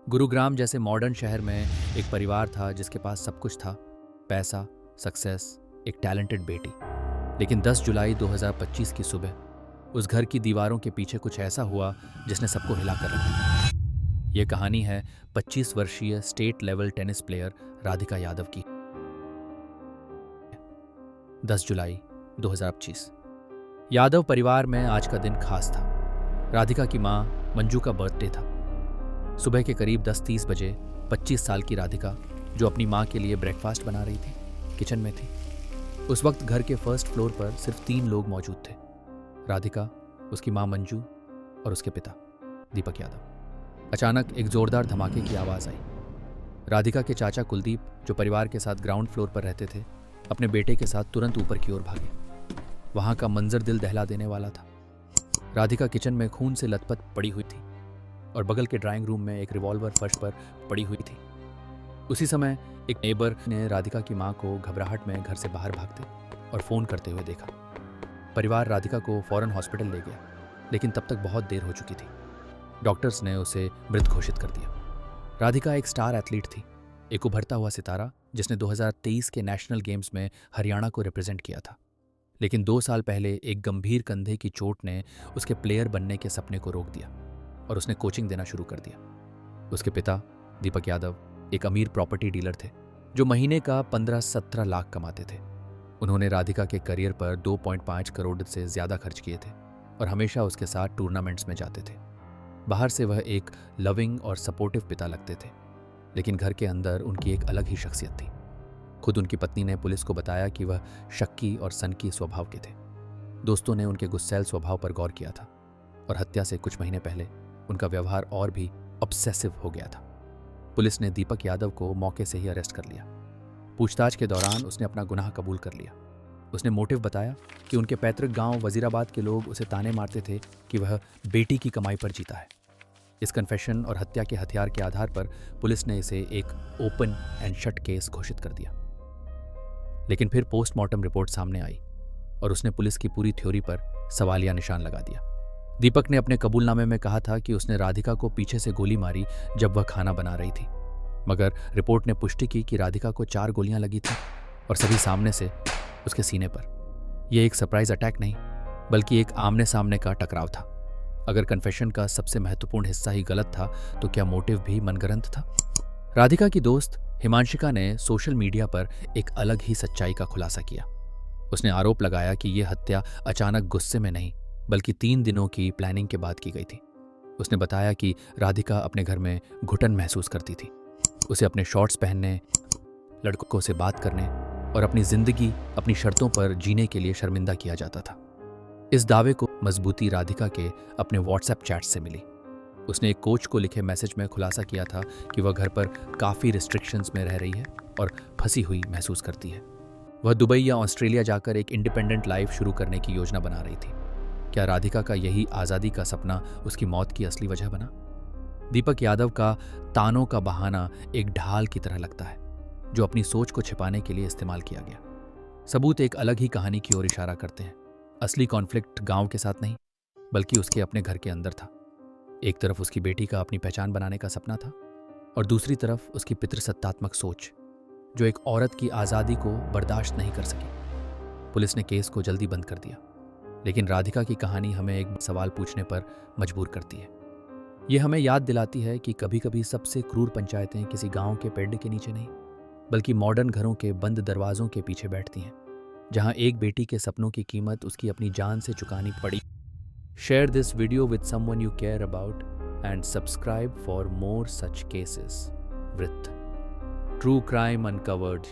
गुरुग्राम जैसे मॉडर्न शहर में एक परिवार था जिसके पास सब कुछ था। पैसा, सक्सेस, एक टैलेंटेड बेटी। लेकिन 10 जुलाई 2025 की सुबह उस घर की दीवारों के पीछे कुछ ऐसा हुआ जिसने सबको हिला कर रख दिया। ये कहानी है 25 वर्षीय state level tennis player Radhika Yadav की। 10 जुलाई 2025। यादव परिवार में आज का दिन खास था। राधिका की मां मंजू का बर्थडे था। सुबह के करीब 10:30 बजे 25 साल की राधिका, जो अपनी मां के लिए ब्रेकफास्ट बना रही थी, किचन में थी। उस वक्त घर के फर्स्ट फ्लोर पर सिर्फ 3 लोग मौजूद थे। राधिका, उसकी मां मंजू और उसके पिता दीपक यादव। अचानक एक जोरदार धमाके की आवाज़ आई। राधिका के चाचा कुलदीप, जो परिवार के साथ ग्राउंड फ्लोर पर रहते थे, अपने बेटे के साथ तुरंत ऊपर की ओर भागे। वहां का मंजर दिल दहला देने वाला था। राधिका किचन में खून से लथपथ पड़ी हुई थी और बगल के ड्राइंग रूम में एक रिवॉल्वर फर्श पर पड़ी हुई थी। उसी समय एक नेबर ने राधिका की मां को घबराहट में घर से बाहर भागते और फोन करते हुए देखा। परिवार राधिका को फौरन हॉस्पिटल ले गया, लेकिन तब तक बहुत देर हो चुकी थी। डॉक्टर्स ने उसे मृत घोषित कर दिया। राधिका एक स्टार एथलीट थी, एक उभरता हुआ सितारा जिसने 2023 के नेशनल गेम्स में हरियाणा को रिप्रेजेंट किया था। लेकिन 2 साल पहले एक गंभीर कंधे की चोट ने उसके प्लेयर बनने के सपने को रोक दिया और उसने कोचिंग देना शुरू कर दिया। उसके पिता दीपक यादव एक अमीर प्रॉपर्टी डीलर थे, जो महीने का 15-17 लाख कमाते थे। उन्होंने राधिका के करियर पर 2.5 करोड़ से ज्यादा खर्च किए थे और हमेशा उसके साथ टूर्नामेंट्स में जाते थे। बाहर से वह एक लविंग और सपोर्टिव पिता लगते थे, लेकिन घर के अंदर उनकी एक अलग ही शख्सियत थी। खुद उनकी पत्नी ने पुलिस को बताया कि वह शक्की और सनकी स्वभाव के थे। दोस्तों ने उनके गुस्सैल स्वभाव पर गौर किया था और हत्या से कुछ महीने पहले उनका व्यवहार और भी ऑब्सेसिव हो गया था। पुलिस ने दीपक यादव को मौके से ही अरेस्ट कर लिया। पूछताछ के दौरान उसने अपना गुनाह कबूल कर लिया। उसने मोटिव बताया कि उनके पैतृक गांव वजीराबाद के लोग उसे ताने मारते थे कि वह बेटी की कमाई पर जीता है। इस कन्फेशन और हत्या के हथियार के आधार पर पुलिस ने इसे एक ओपन एंड शट केस घोषित कर दिया। लेकिन फिर पोस्टमार्टम रिपोर्ट सामने आई और उसने पुलिस की पूरी थ्योरी पर सवालिया निशान लगा दिया। दीपक ने अपने कबूलनामे में कहा था कि उसने राधिका को पीछे से गोली मारी जब वह खाना बना रही थी, मगर रिपोर्ट ने पुष्टि की कि राधिका को 4 गोलियां लगी थी और सभी सामने से उसके सीने पर। यह एक सरप्राइज अटैक नहीं, बल्कि एक आमने सामने का टकराव था। अगर कन्फेशन का सबसे महत्वपूर्ण हिस्सा ही गलत था, तो क्या मोटिव भी मनगढ़ंत था? राधिका की दोस्त हिमांशिका ने सोशल मीडिया पर एक अलग ही सच्चाई का खुलासा किया। उसने आरोप लगाया कि यह हत्या अचानक गुस्से में नहीं, बल्कि 3 दिनों की प्लानिंग के बाद की गई थी। उसने बताया कि राधिका अपने घर में घुटन महसूस करती थी। उसे अपने शॉर्ट्स पहनने, लड़कों से बात करने और अपनी जिंदगी अपनी शर्तों पर जीने के लिए शर्मिंदा किया जाता था। इस दावे को मजबूती राधिका के अपने व्हाट्सएप चैट्स से मिली। उसने एक कोच को लिखे मैसेज में खुलासा किया था कि वह घर पर काफ़ी रिस्ट्रिक्शंस में रह रही है और फंसी हुई महसूस करती है। वह दुबई या ऑस्ट्रेलिया जाकर एक इंडिपेंडेंट लाइफ शुरू करने की योजना बना रही थी। क्या राधिका का यही आज़ादी का सपना उसकी मौत की असली वजह बना? दीपक यादव का तानों का बहाना एक ढाल की तरह लगता है, जो अपनी सोच को छिपाने के लिए इस्तेमाल किया गया। सबूत एक अलग ही कहानी की ओर इशारा करते हैं। असली कॉन्फ्लिक्ट गांव के साथ नहीं, बल्कि उसके अपने घर के अंदर था। एक तरफ उसकी बेटी का अपनी पहचान बनाने का सपना था और दूसरी तरफ उसकी पितृसत्तात्मक सोच, जो एक औरत की आज़ादी को बर्दाश्त नहीं कर सकी। पुलिस ने केस को जल्दी बंद कर दिया, लेकिन राधिका की कहानी हमें एक सवाल पूछने पर मजबूर करती है। यह हमें याद दिलाती है कि कभी कभी सबसे क्रूर पंचायतें किसी गांव के पेड़ के नीचे नहीं, बल्कि मॉडर्न घरों के बंद दरवाजों के पीछे बैठती हैं, जहां एक बेटी के सपनों की कीमत उसकी अपनी जान से चुकानी पड़ी। Share this video with someone you care about and subscribe for more such cases with true crime uncovered.